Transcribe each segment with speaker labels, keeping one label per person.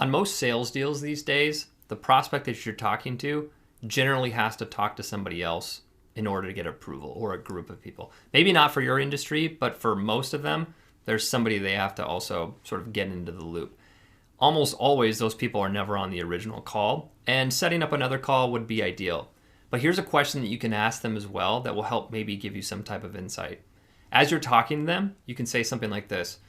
Speaker 1: On most sales deals these days, the prospect that you're talking to generally has to talk to somebody else in order to get approval, or a group of people. Maybe not for your industry, but for most of them, there's somebody they have to also sort of get into the loop. Almost always those people are never on the original call, and setting up another call would be ideal. But here's a question that you can ask them as well that will help maybe give you some type of insight. As you're talking to them, you can say something like this.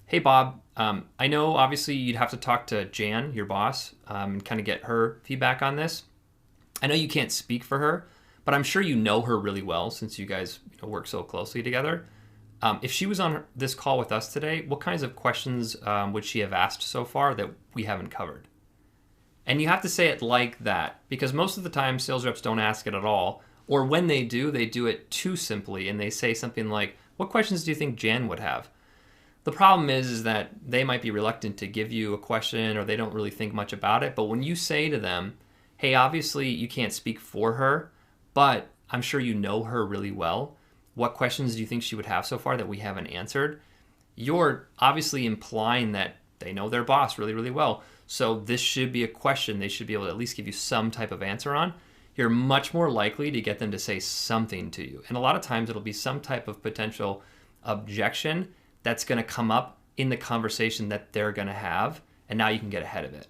Speaker 1: Hey, Bob, I know obviously you'd have to talk to Jan, your boss, and kind of get her feedback on this. I know you can't speak for her, but I'm sure you know her really well since you guys work so closely together. If she was on this call with us today, what kinds of questions would she have asked so far that we haven't covered? And you have to say it like that, because most of the time sales reps don't ask it at all, or when they do it too simply, and they say something like, what questions do you think Jan would have? The problem is that they might be reluctant to give you a question, or they don't really think much about it. But when you say to them, hey, obviously you can't speak for her, but I'm sure you know her really well. What questions do you think she would have so far that we haven't answered? You're obviously implying that they know their boss really, really well. So this should be a question they should be able to at least give you some type of answer on. You're much more likely to get them to say something to you. And a lot of times it'll be some type of potential objection that's going to come up in the conversation that they're going to have. And now you can get ahead of it.